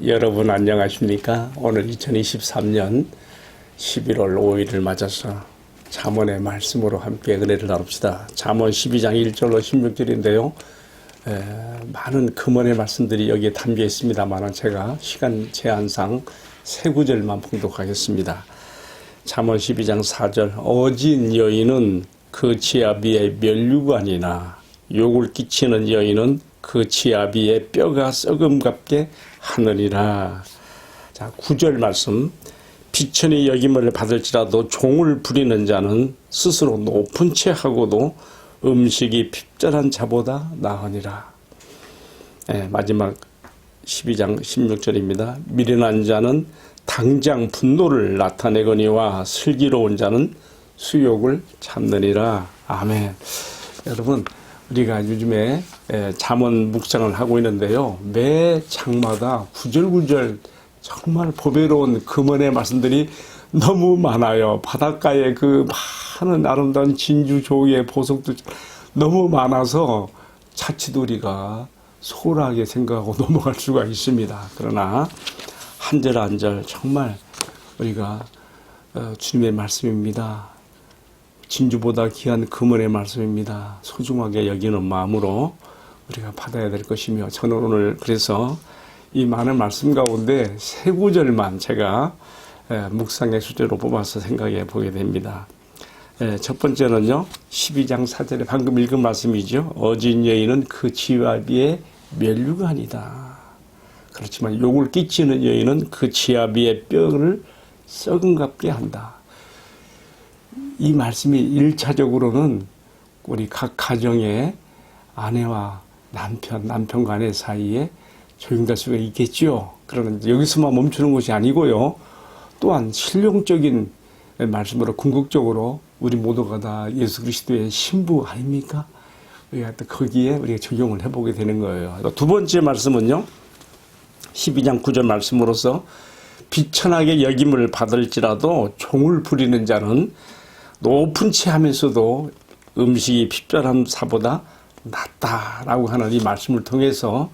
여러분 안녕하십니까? 오늘 2023년 11월 5일을 맞아서 잠언의 말씀으로 함께 은혜를 나눕시다. 잠언 12장 1절로 16절인데요. 많은 금언의 말씀들이 여기에 담겨 있습니다만 제가 시간 제한상 세 구절만 봉독하겠습니다. 잠언 12장 4절 어진 여인은 그 지아비의 면류관이나 욕을 끼치는 여인은 그 지아비의 뼈가 썩음같게 하느니라. 자, 9절 말씀. 비천이 여김을 받을지라도 종을 부리는 자는 스스로 높은 채 하고도 음식이 핍절한 자보다 나으니라. 마지막 12장 16절입니다. 미련한 자는 당장 분노를 나타내거니와 슬기로운 자는 수욕을 참느니라. 아멘. 여러분, 우리가 요즘에 잠언 묵상을 하고 있는데요. 매 장마다 구절구절 정말 보배로운 금언의 말씀들이 너무 많아요. 바닷가에 그 많은 아름다운 진주 조의 보석도 너무 많아서 자칫 우리가 소홀하게 생각하고 넘어갈 수가 있습니다. 그러나 한 절 한 절 정말 우리가 주님의 말씀입니다. 진주보다 귀한 금은의 말씀입니다. 소중하게 여기는 마음으로 우리가 받아야 될 것이며, 저는 오늘 그래서 이 많은 말씀 가운데 세 구절만 제가 묵상의 수제로 뽑아서 생각해 보게 됩니다. 첫 번째는요, 12장 4절에 방금 읽은 말씀이죠. 어진 여인은 그 지아비의 면류관이다. 그렇지만 욕을 끼치는 여인은 그 지아비의 뼈를 썩음같게 한다. 이 말씀이 1차적으로는 우리 각 가정의 아내와 남편과 아내 사이에 적용될 수가 있겠죠. 그러나 여기서만 멈추는 것이 아니고요. 또한 실용적인 말씀으로 궁극적으로 우리 모두가 다 예수 그리스도의 신부 아닙니까? 우리가 또 거기에 우리가 적용을 해보게 되는 거예요. 두 번째 말씀은요. 12장 9절 말씀으로서 비천하게 여김을 받을지라도 종을 부리는 자는 높은 채 하면서도 음식이 핍절한 사보다 낫다라고 하는 이 말씀을 통해서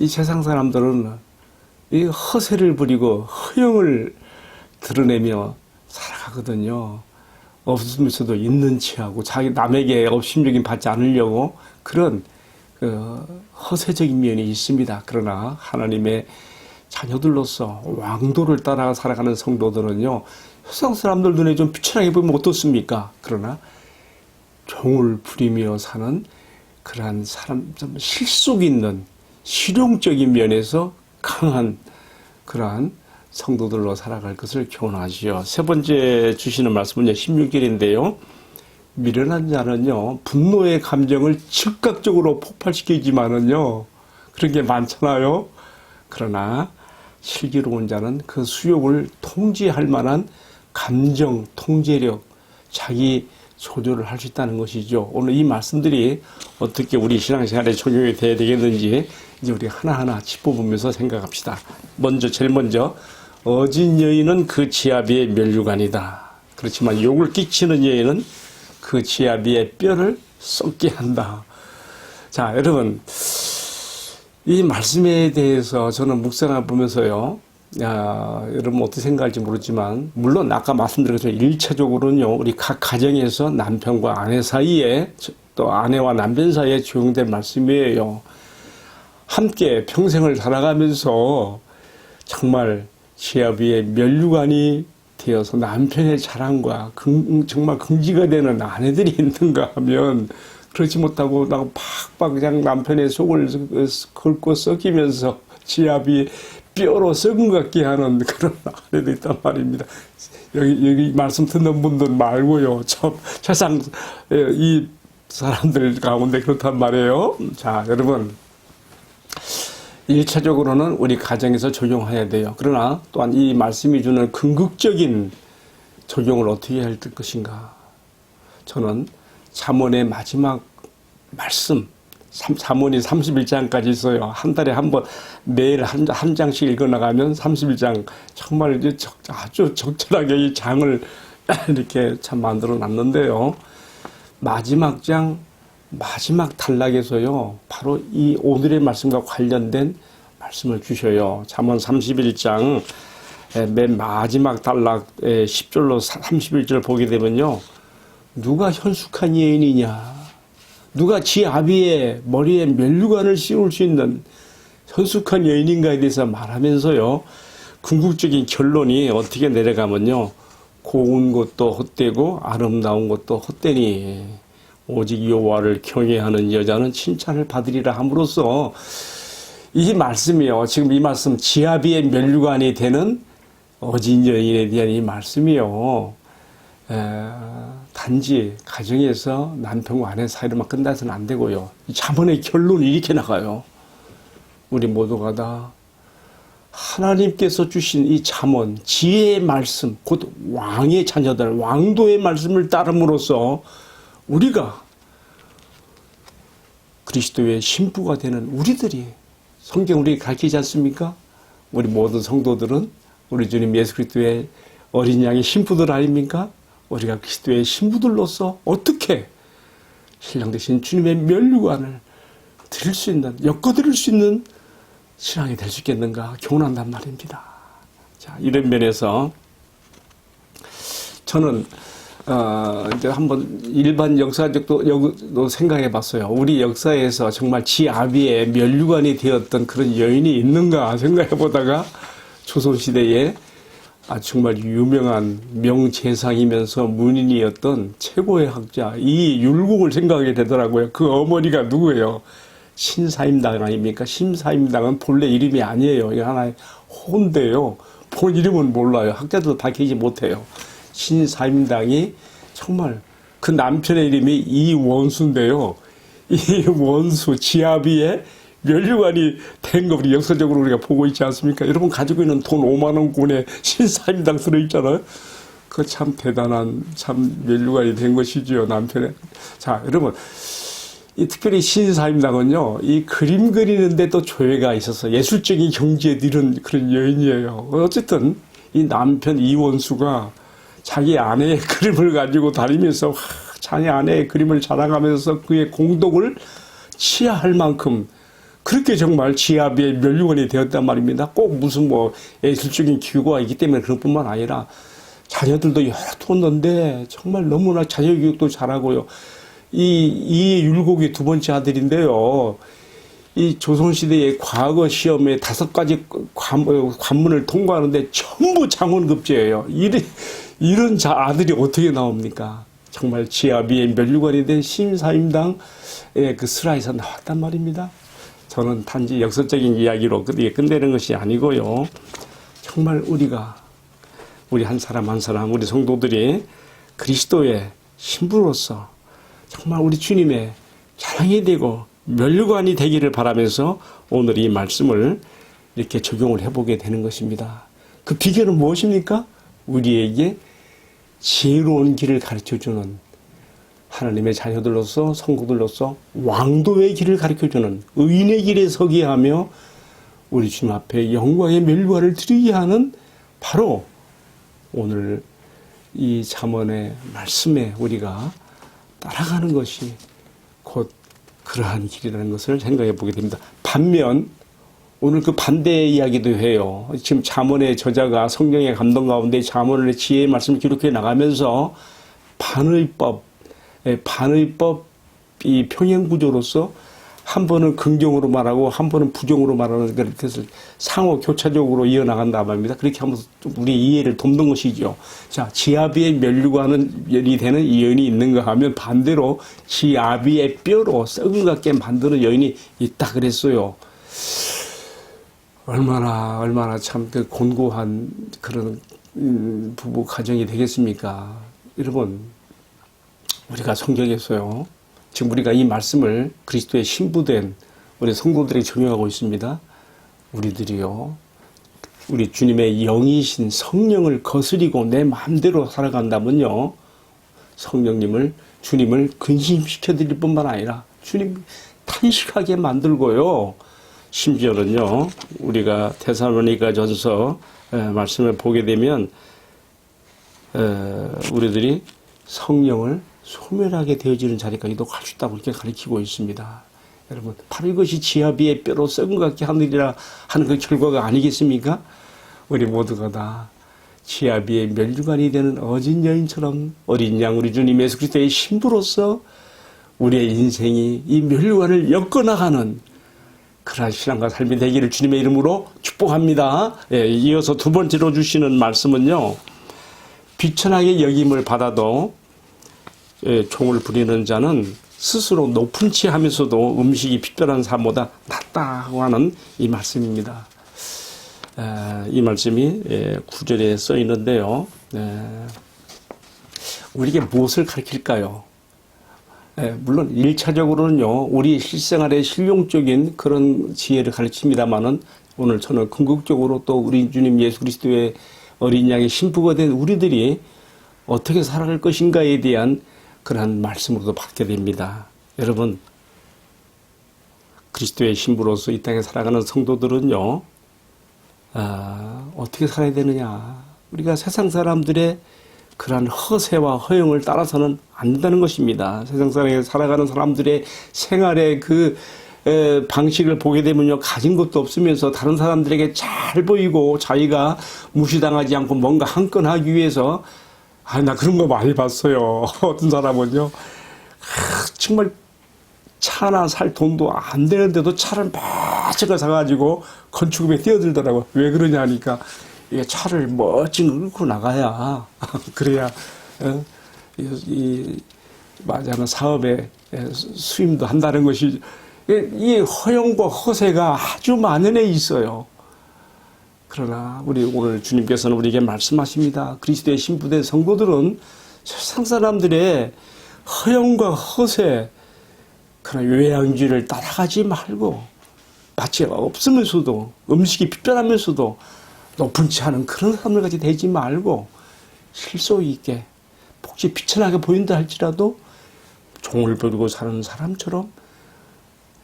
이 세상 사람들은 이 허세를 부리고 허영을 드러내며 살아가거든요. 없으면서도 있는 체하고 자기 남에게 업심여김 받지 않으려고 그런 허세적인 면이 있습니다. 그러나 하나님의 자녀들로서 왕도를 따라 살아가는 성도들은요, 세상 사람들 눈에 좀 비천하게 보면 어떻습니까? 그러나 종을 부리며 사는 그러한 사람, 좀 실속 있는 실용적인 면에서 강한 그러한 성도들로 살아갈 것을 교훈하시오. 세 번째 주시는 말씀은요, 16절인데요. 미련한 자는요, 분노의 감정을 즉각적으로 폭발시키지만은요, 그런 게 많잖아요. 그러나 슬기로운 자는 그 수욕을 통제할 만한 감정, 통제력, 자기 조절을 할 수 있다는 것이죠. 오늘 이 말씀들이 어떻게 우리 신앙생활에 적용이 돼야 되겠는지 이제 우리 하나하나 짚어보면서 생각합시다. 제일 먼저 어진 여인은 그 지아비의 면류관이다. 그렇지만 욕을 끼치는 여인은 그 지아비의 뼈를 썩게 한다. 자, 여러분, 이 말씀에 대해서 저는 묵상해 보면서요, 여러분 어떻게 생각할지 모르지만, 물론 아까 말씀드린 것처럼 1차적으로는요, 우리 각 가정에서 남편과 아내 사이에, 또 아내와 남편 사이에 적용될 말씀이에요. 함께 평생을 살아가면서 정말 지아비의 면류관이 되어서 남편의 자랑과 정말 긍지가 되는 아내들이 있는가 하면, 그렇지 못하고 팍팍 그냥 남편의 속을 긁고 썩이면서 지아비 뼈로 썩은 것 같게 하는 그런 아내도 있단 말입니다. 여기 말씀 듣는 분들 말고요. 세상 이 사람들 가운데 그렇단 말이에요. 자, 여러분, 1차적으로는 우리 가정에서 적용해야 돼요. 그러나 또한 이 말씀이 주는 궁극적인 적용을 어떻게 해야 할 것인가. 저는 잠언의 마지막 말씀, 잠언이 31장까지 있어요. 한 달에 한 번, 매일 한 장씩 읽어나가면 31장, 정말 이제 아주 적절하게 이 장을 이렇게 참 만들어 놨는데요. 마지막 장, 마지막 단락에서요, 바로 이 오늘의 말씀과 관련된 말씀을 주셔요. 잠언 31장 맨 마지막 단락 10절로 31절 보게 되면요. 누가 현숙한 여인이냐? 누가 지 아비의 머리에 면류관을 씌울 수 있는 현숙한 여인인가에 대해서 말하면서요. 궁극적인 결론이 어떻게 내려가면요. 고운 것도 헛되고 아름다운 것도 헛되니 오직 여호와를 경외하는 여자는 칭찬을 받으리라 함으로써 이 말씀이요. 지금 이 말씀 지아비의 면류관이 되는 어진 여인에 대한 이 말씀이요. 단지 가정에서 남편과 아내 사이로만 끝나서는 안 되고요. 이 잠언의 결론이 이렇게 나가요. 우리 모두가 다 하나님께서 주신 이 잠언, 지혜의 말씀, 곧 왕의 자녀들, 왕도의 말씀을 따름으로써 우리가 그리스도의 신부가 되는 우리들이 성경 우리에게 가르치지 않습니까? 우리 모든 성도들은 우리 주님 예수 그리스도의 어린 양의 신부들 아닙니까? 우리가 그리스도의 신부들로서 어떻게 신랑 되신 주님의 면류관을 드릴 수 있는, 엮어드릴 수 있는 신앙이 될 수 있겠는가 교훈한단 말입니다. 자, 이런 면에서 저는 이제 한번 일반 역사적도 생각해 봤어요. 우리 역사에서 정말 지 아비의 면류관이 되었던 그런 여인이 있는가 생각해 보다가 조선시대에 정말 유명한 명재상이면서 문인이었던 최고의 학자 이 율곡을 생각하게 되더라고요. 그 어머니가 누구예요? 신사임당 아닙니까? 신사임당은 본래 이름이 아니에요. 이게 하나의 호인데요. 본 이름은 몰라요. 학자들도 밝히지 못해요. 신사임당이 정말 그 남편의 이름이 이원수인데요. 이 원수 지아비의 면류관이 된 거 우리 역사적으로 우리가 보고 있지 않습니까? 여러분 가지고 있는 돈 5만 원권에 신사임당 들어있잖아요. 그 참 대단한 참 면류관이 된 것이지요, 남편의. 자, 여러분. 이 특별히 신사임당은요, 이 그림 그리는데 또 조예가 있어서 예술적인 경지에 이른 그런 여인이에요. 어쨌든 이 남편 이원수가 자기 아내의 그림을 가지고 다니면서 자기 아내의 그림을 자랑하면서 그의 공덕을 치하할 만큼 그렇게 정말 지아비의 면류관이 되었단 말입니다. 꼭 무슨 뭐 예술적인 기구가 있기 때문에 그런 뿐만 아니라 자녀들도 여러 뒀는데 정말 너무나 자녀 교육도 잘하고요. 이 율곡이 두 번째 아들인데요. 이 조선시대의 과거 시험에 5가지 관문을 통과하는데 전부 장원급제예요. 이런 아들이 어떻게 나옵니까? 정말 지아비의 면류관이 된 신사임당의 그 슬하에서 나왔단 말입니다. 저는 단지 역사적인 이야기로 끝내는 것이 아니고요. 정말 우리 한 사람 한 사람, 우리 성도들이 그리스도의 신부로서 정말 우리 주님의 자랑이 되고 면류관이 되기를 바라면서 오늘 이 말씀을 이렇게 적용을 해보게 되는 것입니다. 그 비결은 무엇입니까? 우리에게 지혜로운 길을 가르쳐주는 하나님의 자녀들로서 성도들로서 왕도의 길을 가르쳐주는 의인의 길에 서게 하며 우리 주님 앞에 영광의 면류관을 드리게 하는 바로 오늘 이 잠언의 말씀에 우리가 따라가는 것이 곧 그러한 길이라는 것을 생각해 보게 됩니다. 반면 오늘 그 반대의 이야기도 해요. 지금 잠언의 저자가 성령의 감동 가운데 잠언의 지혜의 말씀을 기록해 나가면서 반의법이 평행구조로서 한 번은 긍정으로 말하고 한 번은 부정으로 말하는 것을 상호 교차적으로 이어나간다 말입니다. 그렇게 하면서 우리 이해를 돕는 것이죠. 자, 지아비의 면류관이 되는 이 여인이 있는가 하면 반대로 지아비의 뼈로 썩은 것 같게 만드는 여인이 있다 그랬어요. 얼마나 참 그 곤고한 그런 부부 가정이 되겠습니까? 여러분, 우리가 성경에서요. 지금 우리가 이 말씀을 그리스도의 신부된 우리 성도들에게 적용하고 있습니다. 우리들이요. 우리 주님의 영이신 성령을 거스리고 내 마음대로 살아간다면요. 주님을 근심시켜 드릴 뿐만 아니라 주님 탄식하게 만들고요. 심지어는요. 우리가 데살로니가 전서 말씀을 보게 되면 우리들이 성령을 소멸하게 되어지는 자리까지도 갈 수 있다고 이렇게 가르치고 있습니다. 여러분, 바로 이것이 지아비의 뼈로 썩은 것 같게 하느니라 하는 그 결과가 아니겠습니까? 우리 모두가 다 지아비의 멸류관이 되는 어진 여인처럼 어린 양 우리 주님 예수 그리스도의 신부로서 우리의 인생이 이 멸류관을 엮어나가는 그러한 신앙과 삶이 되기를 주님의 이름으로 축복합니다. 예, 이어서 두 번째로 주시는 말씀은요. 비천하게 여김을 받아도 종을 부리는 자는 스스로 높은 치하면서도 음식이 특별한 사람보다 낫다고 하는 이 말씀입니다. 이 말씀이 9절에 써 있는데요. 우리에게 무엇을 가르칠까요? 물론 1차적으로는요. 우리 실생활의 실용적인 그런 지혜를 가르칩니다마는 오늘 저는 궁극적으로 또 우리 주님 예수 그리스도의 어린 양의 신부가 된 우리들이 어떻게 살아갈 것인가에 대한 그러한 말씀으로도 받게 됩니다. 여러분, 그리스도의 신부로서 이 땅에 살아가는 성도들은요. 어떻게 살아야 되느냐. 우리가 세상 사람들의 그러한 허세와 허영을 따라서는 안 된다는 것입니다. 세상 사람에 살아가는 사람들의 생활의 그 방식을 보게 되면요. 가진 것도 없으면서 다른 사람들에게 잘 보이고 자기가 무시당하지 않고 뭔가 한 건 하기 위해서 나 그런 거 많이 봤어요. 어떤 사람은요. 정말 차나 살 돈도 안 되는데도 차를 멋지게 사가지고 건축업에 뛰어들더라고요. 왜 그러냐 하니까 이게 차를 멋지게 끌고 나가야 그래야 말하자면 사업에 수임도 한다는 것이 이 허영과 허세가 아주 만연해 있어요. 그러나 우리 오늘 주님께서는 우리에게 말씀하십니다. 그리스도의 신부된 성도들은 세상 사람들의 허영과 허세, 그런 외양주의를 따라가지 말고 마치 없으면서도 음식이 특별하면서도 높은 치 않은 그런 사람들같이 되지 말고 실속 있게 혹시 비천하게 보인다 할지라도 종을 부리고 사는 사람처럼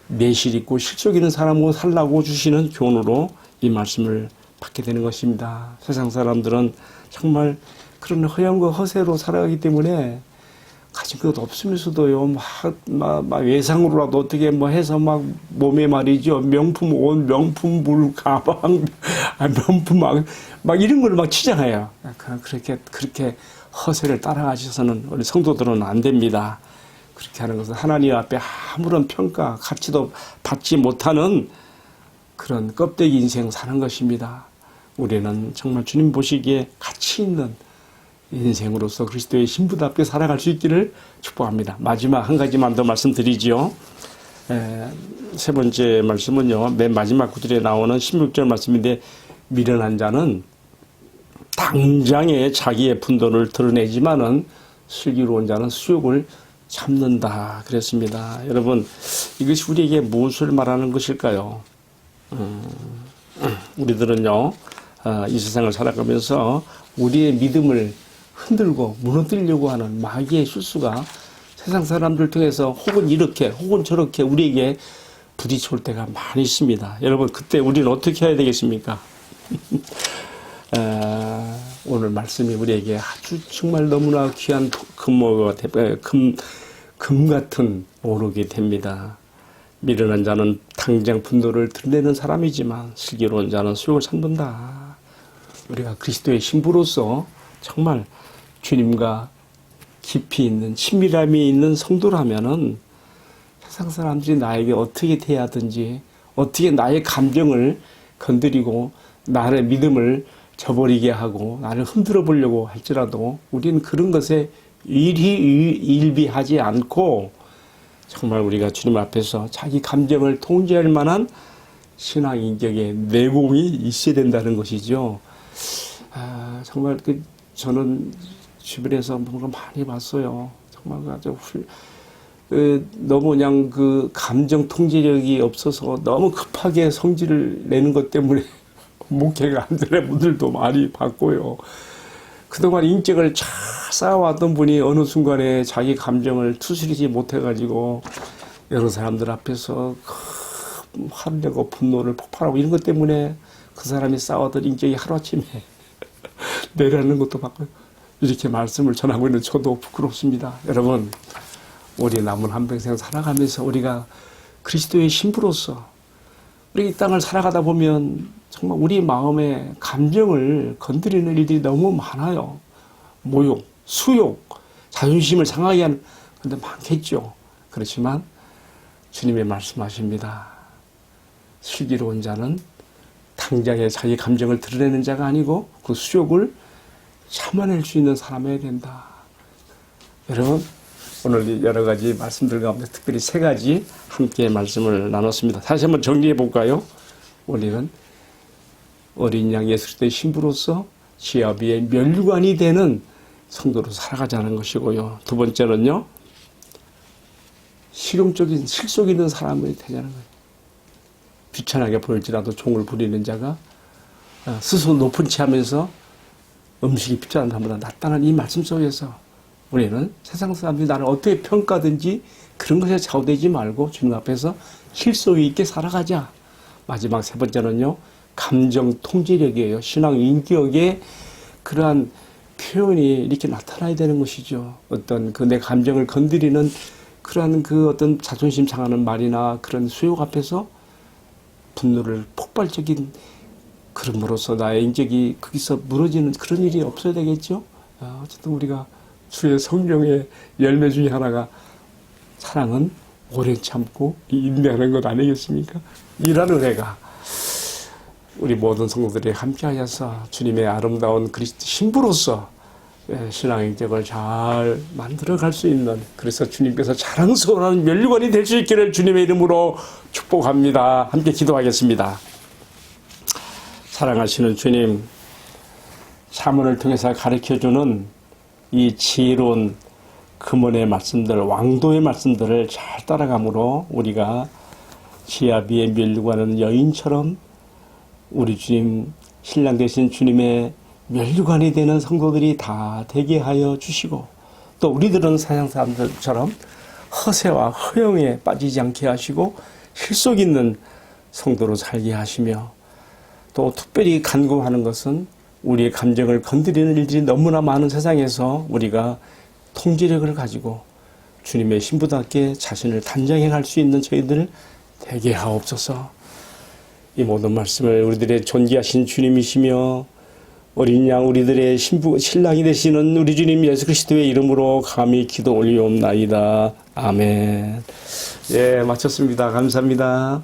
내실 있고 실속 있는 사람으로 살라고 주시는 교훈으로 이 말씀을 받게 되는 것입니다. 세상 사람들은 정말 그런 허영과 허세로 살아가기 때문에 가진 것 없으면서도요, 막 외상으로라도 어떻게 뭐 해서 막 몸에 말이죠. 명품 옷, 명품 물, 가방, 명품 막 이런 걸 막 치잖아요. 그렇게 허세를 따라가셔서는 우리 성도들은 안 됩니다. 그렇게 하는 것은 하나님 앞에 아무런 평가, 가치도 받지 못하는 그런 껍데기 인생 사는 것입니다. 우리는 정말 주님 보시기에 가치 있는 인생으로서 그리스도의 신부답게 살아갈 수 있기를 축복합니다. 마지막 한 가지만 더 말씀드리지요. 세 번째 말씀은요. 맨 마지막 구절에 나오는 16절 말씀인데 미련한 자는 당장에 자기의 분도를 드러내지만은 슬기로운 자는 수욕을 참는다 그랬습니다. 여러분, 이것이 우리에게 무엇을 말하는 것일까요? 우리들은요, 이 세상을 살아가면서 우리의 믿음을 흔들고 무너뜨리려고 하는 마귀의 실수가 세상 사람들 통해서 혹은 이렇게 혹은 저렇게 우리에게 부딪혀올 때가 많이 있습니다. 여러분, 그때 우리는 어떻게 해야 되겠습니까? 오늘 말씀이 우리에게 아주 정말 너무나 귀한 금 같은 오르게 됩니다. 미련한 자는 당장 분노를 드러내는 사람이지만 슬기로운 자는 수욕을 참는다. 우리가 그리스도의 신부로서 정말 주님과 깊이 있는 친밀함이 있는 성도라면은 세상 사람들이 나에게 어떻게 대하든지 어떻게 나의 감정을 건드리고 나의 믿음을 저버리게 하고 나를 흔들어 보려고 할지라도 우리는 그런 것에 일비하지 않고 정말 우리가 주님 앞에서 자기 감정을 통제할 만한 신앙 인격의 내공이 있어야 된다는 것이죠. 정말 저는 주변에서 뭔가 많이 봤어요. 정말 아주 너무 그냥 그 감정 통제력이 없어서 너무 급하게 성질을 내는 것 때문에 목회가 안 되는 분들도 많이 봤고요. 그동안 인격을 잘 쌓아왔던 분이 어느 순간에 자기 감정을 추스리지 못해가지고 여러 사람들 앞에서 화를 내고 분노를 폭발하고 이런 것 때문에 그 사람이 쌓아왔던 인격이 하루아침에 내려가는 것도 봤고요. 이렇게 말씀을 전하고 있는 저도 부끄럽습니다. 여러분, 우리 남은 한평생 살아가면서 우리가 그리스도의 신부로서 우리 이 땅을 살아가다 보면 정말 우리 마음의 감정을 건드리는 일들이 너무 많아요. 모욕, 수욕, 자존심을 상하게 하는 근데 많겠죠. 그렇지만 주님의 말씀하십니다. 슬기로운 자는 당장에 자기 감정을 드러내는 자가 아니고 그 수욕을 참아낼 수 있는 사람이어야 된다. 여러분, 오늘 여러 가지 말씀들 가운데 특별히 세 가지 함께 말씀을 나눴습니다. 다시 한번 정리해 볼까요? 우리는 어린 양 예수 그리스도의 신부로서 지하 위에 면류관이 되는 성도로 살아가자는 것이고요. 두 번째는요, 실용적인 실속 있는 사람이 되자는 거예요. 귀찮게 보일지라도 종을 부리는 자가 스스로 높은 치 하면서 음식이 필요한 사람보다 낫다는 이 말씀 속에서 우리는 세상 사람들이 나를 어떻게 평가든지 그런 것에 좌우되지 말고 주님 앞에서 실속 있게 살아가자. 마지막 세 번째는요, 감정 통제력이에요. 신앙 인격의 그러한 표현이 이렇게 나타나야 되는 것이죠. 어떤 그 내 감정을 건드리는 그러한 그 어떤 자존심 상하는 말이나 그런 수욕 앞에서 분노를 폭발적인 그럼으로써 나의 인격이 거기서 무너지는 그런 일이 없어야 되겠죠. 어쨌든 우리가 주의 성령의 열매 중에 하나가 사랑은 오래 참고 인내하는 것 아니겠습니까? 이런 은혜가 우리 모든 성도들이 함께하여서 주님의 아름다운 그리스도 신부로서 신앙 인격을 잘 만들어갈 수 있는, 그래서 주님께서 자랑스러운 면류관이 될 수 있기를 주님의 이름으로 축복합니다. 함께 기도하겠습니다. 사랑하시는 주님, 사문을 통해서 가르쳐주는 이 지혜로운 금원의 말씀들, 왕도의 말씀들을 잘 따라감으로 우리가 지하 위에 면류관은 여인처럼 우리 주님, 신랑 되신 주님의 면류관이 되는 성도들이 다 되게 하여 주시고, 또 우리들은 세상 사람들처럼 허세와 허영에 빠지지 않게 하시고 실속 있는 성도로 살게 하시며, 또 특별히 간구하는 것은 우리의 감정을 건드리는 일들이 너무나 많은 세상에서 우리가 통제력을 가지고 주님의 신부답게 자신을 단장해 갈 수 있는 저희들 되게 하옵소서. 이 모든 말씀을 우리들의 존귀하신 주님이시며 어린 양 우리들의 신랑이 되시는 우리 주님 예수 그리스도의 이름으로 감히 기도 올리옵나이다. 아멘. 예, 마쳤습니다. 감사합니다.